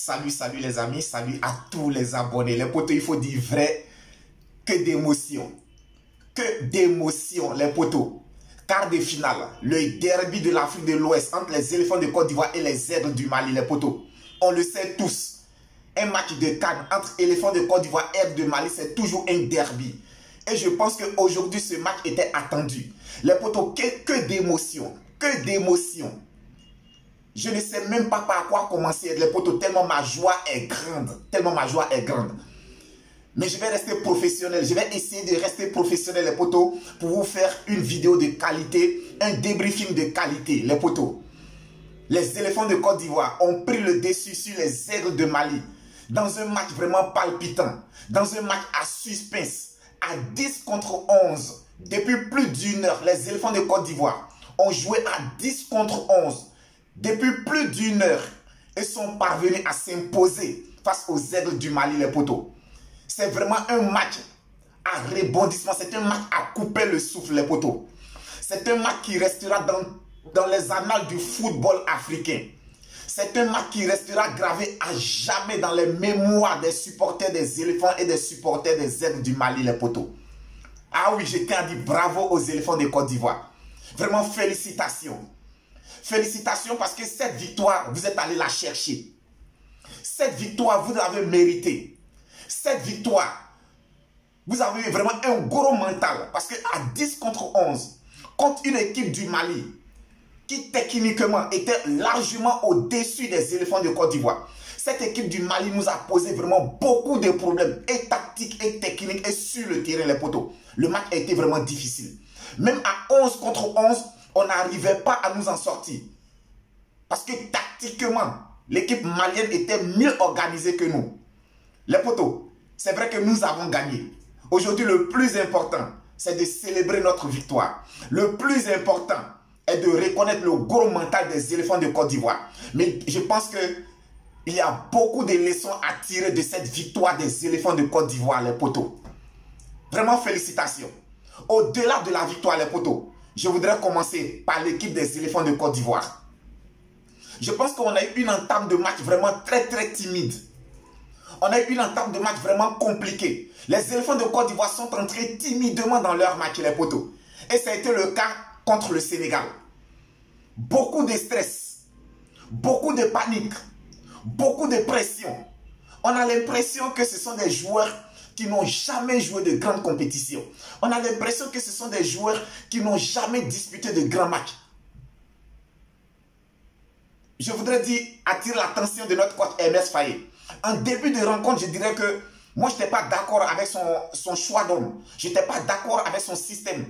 Salut les amis, salut à tous les abonnés. Les potos, il faut dire vrai, que d'émotion. Que d'émotion, les potos. Quart de finale, le derby de l'Afrique de l'Ouest entre les éléphants de Côte d'Ivoire et les aigles du Mali, les potos. On le sait tous. Un match de CAN entre éléphants de Côte d'Ivoire et aigles de Mali, c'est toujours un derby. Et je pense qu'aujourd'hui, ce match était attendu. Les potos, que d'émotion. Que d'émotion. Je ne sais même pas par quoi commencer, les potos, tellement ma joie est grande. Tellement ma joie est grande. Mais je vais rester professionnel. Je vais essayer de rester professionnel, les potos, pour vous faire une vidéo de qualité, un débriefing de qualité, les potos. Les éléphants de Côte d'Ivoire ont pris le dessus sur les aigles de Mali. Dans un match vraiment palpitant. Dans un match à suspense. À 10 contre 11. Depuis plus d'une heure, les éléphants de Côte d'Ivoire ont joué à 10 contre 11. Depuis plus d'une heure, ils sont parvenus à s'imposer face aux aigles du Mali, les potos. C'est vraiment un match à rebondissement. C'est un match à couper le souffle, les potos. C'est un match qui restera dans les annales du football africain. C'est un match qui restera gravé à jamais dans les mémoires des supporters des éléphants et des supporters des aigles du Mali, les potos. Ah oui, je tiens à dire bravo aux éléphants de Côte d'Ivoire. Vraiment, félicitations. Félicitations parce que cette victoire, vous êtes allé la chercher. Cette victoire, vous l'avez méritée. Cette victoire, vous avez vraiment un gros mental. Parce qu'à 10 contre 11, contre une équipe du Mali, qui techniquement était largement au-dessus des éléphants de Côte d'Ivoire. Cette équipe du Mali nous a posé vraiment beaucoup de problèmes, et tactiques, et techniques, et sur le terrain, les potos. Le match a été vraiment difficile. Même à 11 contre 11, on n'arrivait pas à nous en sortir. Parce que tactiquement, l'équipe malienne était mieux organisée que nous. Les potos, c'est vrai que nous avons gagné. Aujourd'hui, le plus important, c'est de célébrer notre victoire. Le plus important est de reconnaître le gros mental des éléphants de Côte d'Ivoire. Mais je pense qu'il y a beaucoup de leçons à tirer de cette victoire des éléphants de Côte d'Ivoire, les potos. Vraiment, félicitations. Au-delà de la victoire, les potos, je voudrais commencer par l'équipe des éléphants de Côte d'Ivoire. Je pense qu'on a eu une entame de match vraiment très timide. On a eu une entame de match vraiment compliquée. Les éléphants de Côte d'Ivoire sont entrés timidement dans leur match, les potos. Et ça a été le cas contre le Sénégal. Beaucoup de stress, beaucoup de panique, beaucoup de pression. On a l'impression que ce sont des joueurs qui n'ont jamais joué de grandes compétitions. On a l'impression que ce sont des joueurs qui n'ont jamais disputé de grands matchs. Je voudrais attirer l'attention de notre coach Hermès Faé. En début de rencontre, je dirais que moi, je n'étais pas d'accord avec son choix d'homme. Je n'étais pas d'accord avec son système.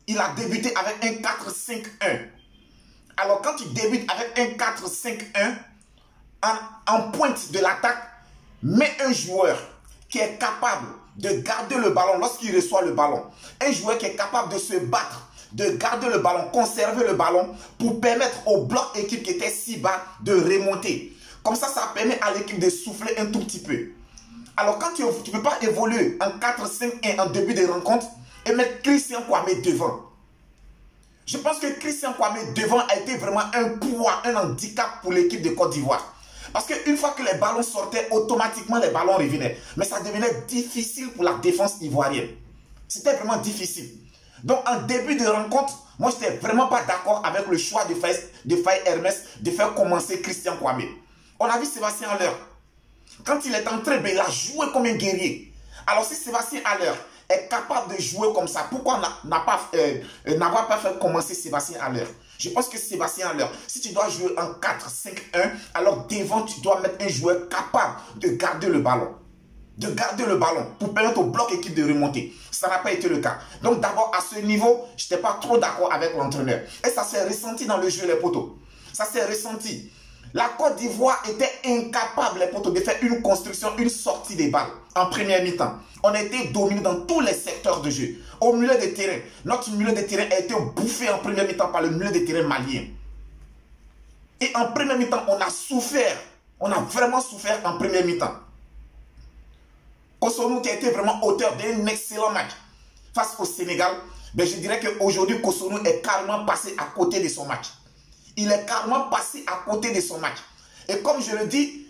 Il a débuté avec un 4-5-1. Alors, quand tu débutes avec un 4-5-1, en pointe de l'attaque, mets un joueur qui est capable de garder le ballon lorsqu'il reçoit le ballon. Un joueur qui est capable de se battre, de garder le ballon, conserver le ballon pour permettre au bloc équipe qui était si bas de remonter. Comme ça, ça permet à l'équipe de souffler un tout petit peu. Alors, quand tu ne peux pas évoluer en 4-5-1 en début de rencontre et mettre Christian Kwame devant. Je pense que Christian Kwame devant a été vraiment un poids, un handicap pour l'équipe de Côte d'Ivoire. Parce qu'une fois que les ballons sortaient, automatiquement les ballons revenaient. Mais ça devenait difficile pour la défense ivoirienne. C'était vraiment difficile. Donc, en début de rencontre, moi, je n'étais vraiment pas d'accord avec le choix de Faye Hermès de faire commencer Christian Kwame. On a vu Sébastien Haller. Quand il est entré, il a joué comme un guerrier. Alors, si Sébastien Haller est capable de jouer comme ça, pourquoi n'avoir pas fait commencer Sébastien Haller? Je pense que Sébastien Haller, si tu dois jouer en 4-5-1, alors devant, tu dois mettre un joueur capable de garder le ballon. De garder le ballon pour permettre au bloc équipe de remonter. Ça n'a pas été le cas. Donc d'abord, à ce niveau, je n'étais pas trop d'accord avec l'entraîneur. Et ça s'est ressenti dans le jeu, les potos. Ça s'est ressenti. La Côte d'Ivoire était incapable, les potos, de faire une construction, une sortie des balles en première mi-temps. On a été dominé dans tous les secteurs de jeu. Au milieu de terrain, notre milieu de terrain a été bouffé en première mi-temps par le milieu de terrain malien. Et en première mi-temps, on a souffert. On a vraiment souffert en première mi-temps. Cotonou qui a été vraiment auteur d'un excellent match face au Sénégal, mais je dirais qu'aujourd'hui, Cotonou est carrément passé à côté de son match. Il est carrément passé à côté de son match. Et comme je le dis,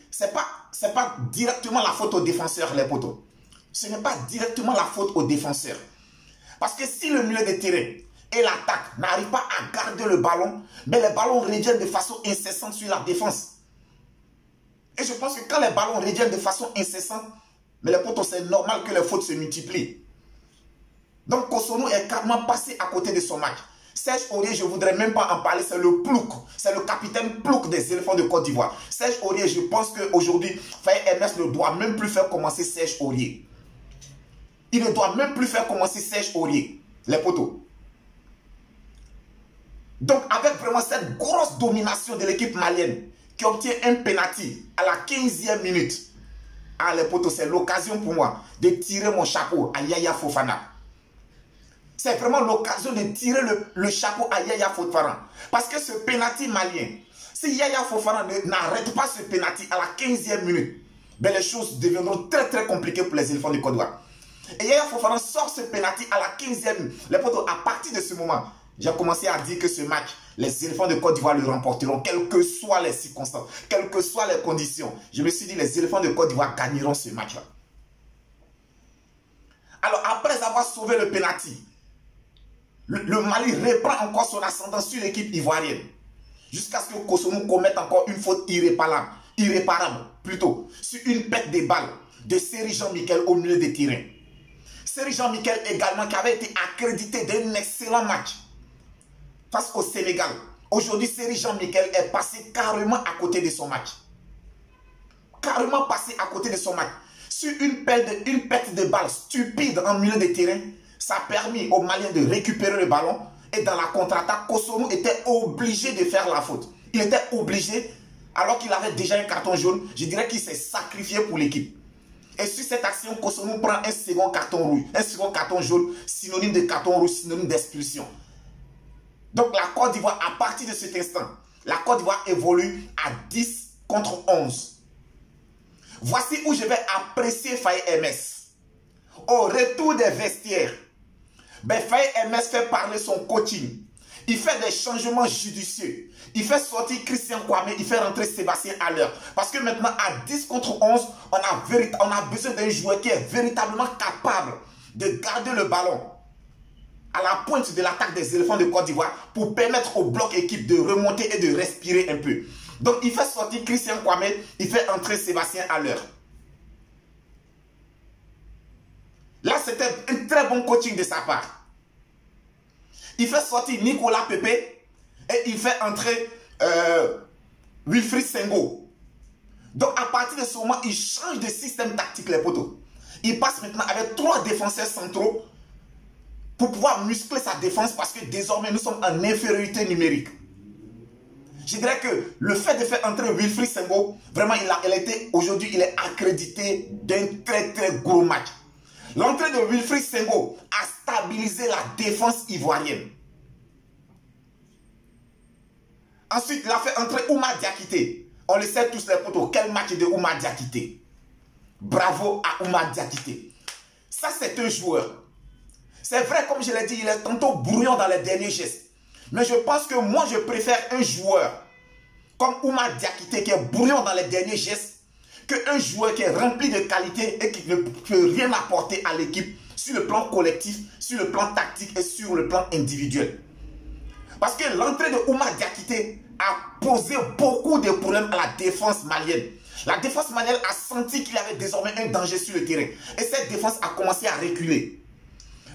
c'est pas directement la faute aux défenseurs, les potos. Ce n'est pas directement la faute aux défenseurs. Parce que si le milieu de terrain et l'attaque n'arrivent pas à garder le ballon, mais les ballons reviennent de façon incessante sur la défense. Et je pense que quand les ballons reviennent de façon incessante, mais les potos, c'est normal que les fautes se multiplient. Donc Cotonou est carrément passé à côté de son match. Serge Aurier, je ne voudrais même pas en parler, c'est le plouc, c'est le capitaine plouc des éléphants de Côte d'Ivoire. Serge Aurier, je pense qu'aujourd'hui, Faye MS ne doit même plus faire commencer Serge Aurier. Il ne doit même plus faire commencer Serge Aurier, les potos. Donc avec vraiment cette grosse domination de l'équipe malienne qui obtient un penalty à la 15e minute, ah les potos, c'est l'occasion pour moi de tirer mon chapeau à Yaya Fofana. C'est vraiment l'occasion de tirer le chapeau à Yaya Fofana. Parce que ce penalty malien, si Yaya Fofana n'arrête pas ce penalty à la 15e minute, ben les choses deviendront très très compliquées pour les éléphants de Côte d'Ivoire. Et Yaya Fofana sort ce penalty à la 15e minute. Les potos, à partir de ce moment, j'ai commencé à dire que ce match, les éléphants de Côte d'Ivoire le remporteront, quelles que soient les circonstances, quelles que soient les conditions. Je me suis dit, les éléphants de Côte d'Ivoire gagneront ce match-là. Alors, après avoir sauvé le penalty, le Mali reprend encore son ascendant sur l'équipe ivoirienne. Jusqu'à ce que Cotonou commette encore une faute irréparable plutôt, sur une pète de balle de Seri Jean-Michel au milieu des terrains. Seri Jean-Michel également qui avait été accrédité d'un excellent match face au Sénégal. Aujourd'hui, Seri Jean-Michel est passé carrément à côté de son match. Carrément passé à côté de son match. Sur une pète de balle stupide en milieu des terrains, ça a permis aux Maliens de récupérer le ballon. Et dans la contre-attaque, Cotonou était obligé de faire la faute. Il était obligé, alors qu'il avait déjà un carton jaune. Je dirais qu'il s'est sacrifié pour l'équipe. Et sur cette action, Cotonou prend un second carton rouge. Un second carton jaune, synonyme de carton rouge, synonyme d'expulsion. Donc la Côte d'Ivoire, à partir de cet instant, la Côte d'Ivoire évolue à 10 contre 11. Voici où je vais apprécier Faye MS. Au retour des vestiaires, ben Faye MS fait parler son coaching. Il fait des changements judicieux. Il fait sortir Christian Kwame, il fait rentrer Sébastien Haller. Parce que maintenant, à 10 contre 11, on a besoin d'un joueur qui est véritablement capable de garder le ballon à la pointe de l'attaque des éléphants de Côte d'Ivoire pour permettre au bloc équipe de remonter et de respirer un peu. Donc, il fait sortir Christian Kwame, il fait entrer Sébastien Haller. Là, c'était un très bon coaching de sa part. Il fait sortir Nicolas Pepe et il fait entrer Wilfried Senghor. Donc, à partir de ce moment, il change de système tactique, les potos. Il passe maintenant avec 3 défenseurs centraux pour pouvoir muscler sa défense parce que désormais, nous sommes en infériorité numérique. Je dirais que le fait de faire entrer Wilfried Senghor, vraiment, aujourd'hui, il est accrédité d'un très très gros match. L'entrée de Wilfried Senghor a stabilisé la défense ivoirienne. Ensuite, il a fait entrer Oumar Diakité. On le sait tous les potos. Quel match de Oumar Diakité. Bravo à Oumar Diakité. Ça, c'est un joueur. C'est vrai, comme je l'ai dit, il est tantôt brouillon dans les derniers gestes. Mais je pense que moi, je préfère un joueur comme Oumar Diakité qui est brouillon dans les derniers gestes qu'un joueur qui est rempli de qualité et qui ne peut rien apporter à l'équipe sur le plan collectif, sur le plan tactique et sur le plan individuel. Parce que l'entrée de Oumar Diakité a posé beaucoup de problèmes à la défense malienne. La défense malienne a senti qu'il y avait désormais un danger sur le terrain. Et cette défense a commencé à reculer.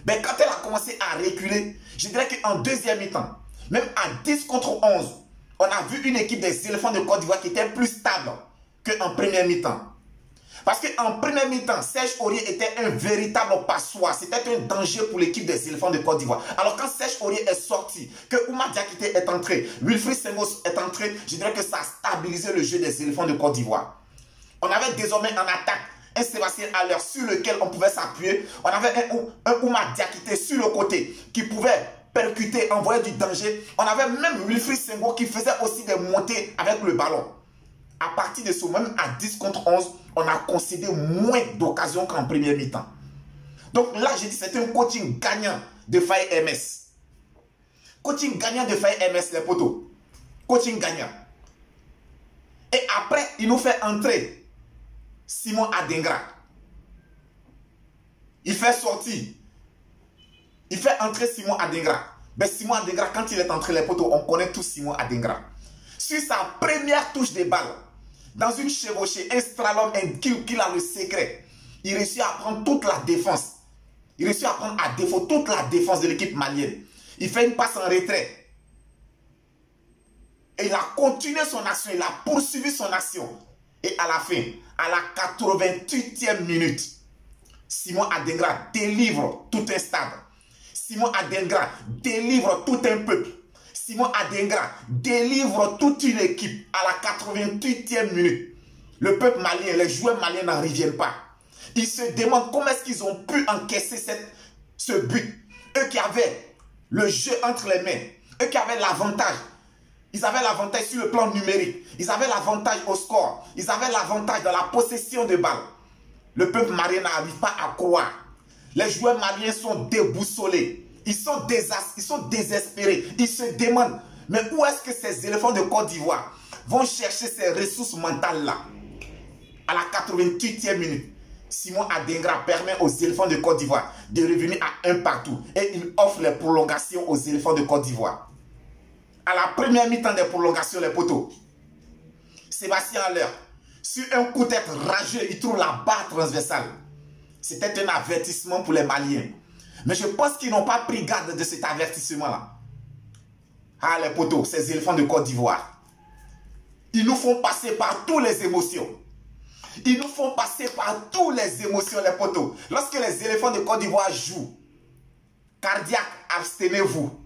Mais quand elle a commencé à reculer, je dirais qu'en deuxième mi-temps, même à 10 contre 11, on a vu une équipe des éléphants de Côte d'Ivoire qui était plus stable qu'en première mi-temps. Parce qu'en première mi-temps, Serge Aurier était un véritable passoire. C'était un danger pour l'équipe des éléphants de Côte d'Ivoire. Alors quand Serge Aurier est sorti, que Oumar Diakité est entré, Wilfried Senghor est entré, je dirais que ça a stabilisé le jeu des éléphants de Côte d'Ivoire. On avait désormais en attaque un Sébastien Haller sur lequel on pouvait s'appuyer. On avait un Oumar Diakité sur le côté qui pouvait percuter, envoyer du danger. On avait même Wilfried Senghor qui faisait aussi des montées avec le ballon. À partir de ce moment, même à 10 contre 11, on a concédé moins d'occasions qu'en première mi-temps. Donc là, j'ai dit c'était un coaching gagnant de Faye MS. Coaching gagnant de Faye MS, les potos. Coaching gagnant. Et après, il nous fait entrer Simon Adingra. Il fait sortir. Il fait entrer Simon Adingra. Mais Simon Adingra, quand il est entré les poteaux, on connaît tous Simon Adingra. Sur sa première touche de balle, dans une chevauchée, un slalom, qu'il a le secret, il réussit à prendre toute la défense. Il réussit à prendre à défaut toute la défense de l'équipe malienne. Il fait une passe en retrait. Et il a continué son action, il a poursuivi son action. Et à la fin, à la 88e minute, Simon Adingra délivre tout un stade. Simon Adingra délivre tout un peuple. Simon Adingra délivre toute une équipe à la 88e minute. Le peuple malien, les joueurs maliens n'en reviennent pas. Ils se demandent comment est-ce qu'ils ont pu encaisser ce but. Eux qui avaient le jeu entre les mains, eux qui avaient l'avantage. Ils avaient l'avantage sur le plan numérique. Ils avaient l'avantage au score. Ils avaient l'avantage dans la possession de balles. Le peuple malien n'arrive pas à croire. Les joueurs maliens sont déboussolés. Ils sont désespérés. Ils se demandent, mais où est-ce que ces éléphants de Côte d'Ivoire vont chercher ces ressources mentales-là? À la 88e minute, Simon Adingra permet aux éléphants de Côte d'Ivoire de revenir à un partout. Et il offre les prolongations aux éléphants de Côte d'Ivoire. À la première mi-temps des prolongations, les poteaux, Sébastien Haller, sur un coup de tête rageux, il trouve la barre transversale. C'était un avertissement pour les Maliens. Mais je pense qu'ils n'ont pas pris garde de cet avertissement-là. Ah, les poteaux, ces éléphants de Côte d'Ivoire, ils nous font passer par toutes les émotions. Ils nous font passer par toutes les émotions, les poteaux. Lorsque les éléphants de Côte d'Ivoire jouent, cardiaque, abstenez-vous.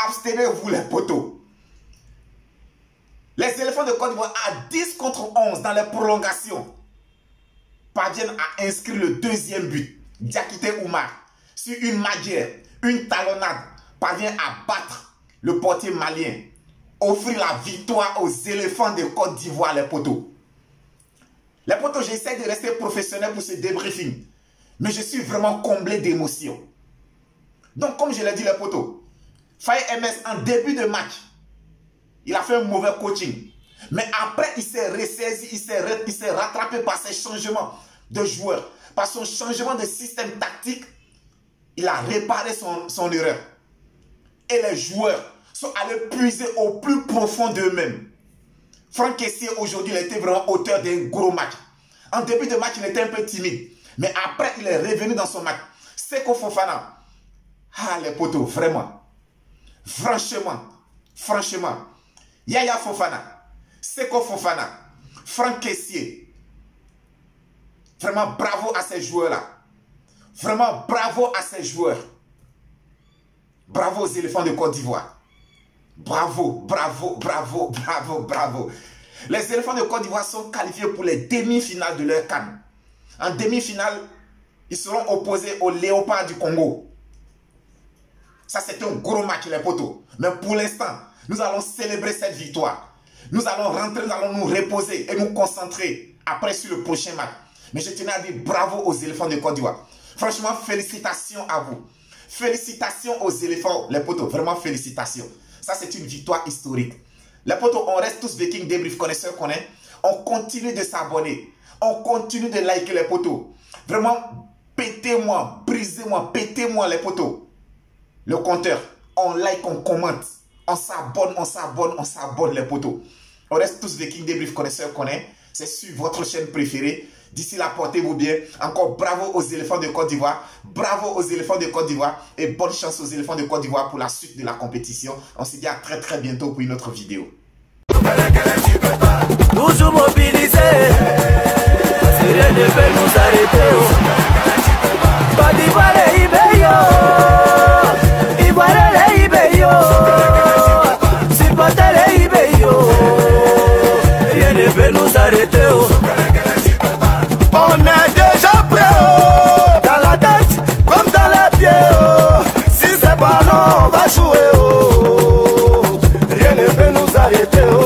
Abstenez-vous, les poteaux. Les éléphants de Côte d'Ivoire, à 10 contre 11 dans les prolongations, parviennent à inscrire le deuxième but. Diakité Oumar, sur une magière, une talonnade, parvient à battre le portier malien, offrir la victoire aux éléphants de Côte d'Ivoire, les poteaux. Les poteaux, j'essaie de rester professionnel pour ce débriefing, mais je suis vraiment comblé d'émotions. Donc, comme je l'ai dit, les poteaux, Faye MS, en début de match, il a fait un mauvais coaching. Mais après, il s'est ressaisi, il s'est rattrapé par ses changements de joueurs, par son changement de système tactique. Il a réparé son erreur. Et les joueurs sont allés puiser au plus profond d'eux-mêmes. Franck Kessié, aujourd'hui, il était vraiment auteur d'un gros match. En début de match, il était un peu timide. Mais après, il est revenu dans son match. Seko Fofana. Ah, les poteaux, vraiment. Franchement, Yaya Fofana, Seko Fofana, Franck Kessié, vraiment bravo à ces joueurs-là. Vraiment bravo à ces joueurs. Bravo aux éléphants de Côte d'Ivoire. Bravo. Les éléphants de Côte d'Ivoire sont qualifiés pour les demi-finales de leur CAN. En demi-finale, ils seront opposés aux léopards du Congo. Ça, c'est un gros match, les poteaux. Mais pour l'instant, nous allons célébrer cette victoire. Nous allons rentrer, nous allons nous reposer et nous concentrer après sur le prochain match. Mais je tenais à dire bravo aux éléphants de Côte d'Ivoire. Franchement, félicitations à vous. Félicitations aux éléphants, les poteaux. Vraiment, félicitations. Ça, c'est une victoire historique. Les poteaux, on reste tous Viking Débrief connaisseurs qu'on est. On continue de s'abonner. On continue de liker les poteaux. Vraiment, pétez-moi, brisez-moi, pétez-moi les poteaux. Le compteur, on like, on commente, on s'abonne les poteaux. On reste tous Viking Débrief connaisseurs qu'on est. C'est sur votre chaîne préférée. D'ici là, portez-vous bien. Encore bravo aux éléphants de Côte d'Ivoire. Bravo aux éléphants de Côte d'Ivoire. Et bonne chance aux éléphants de Côte d'Ivoire pour la suite de la compétition. On se dit à très bientôt pour une autre vidéo. Toujours mobilisés. Rien ne peut nous arrêter. Côte d'Ivoire et Ibeyo. Ivoire et Ibeyo. Supporter et Ibeyo. Rien ne peut nous arrêter. On est déjà prêt, oh, dans la tête comme dans les pieds, oh. Si c'est pas non, on va jouer, oh. Rien ne peut nous arrêter, oh.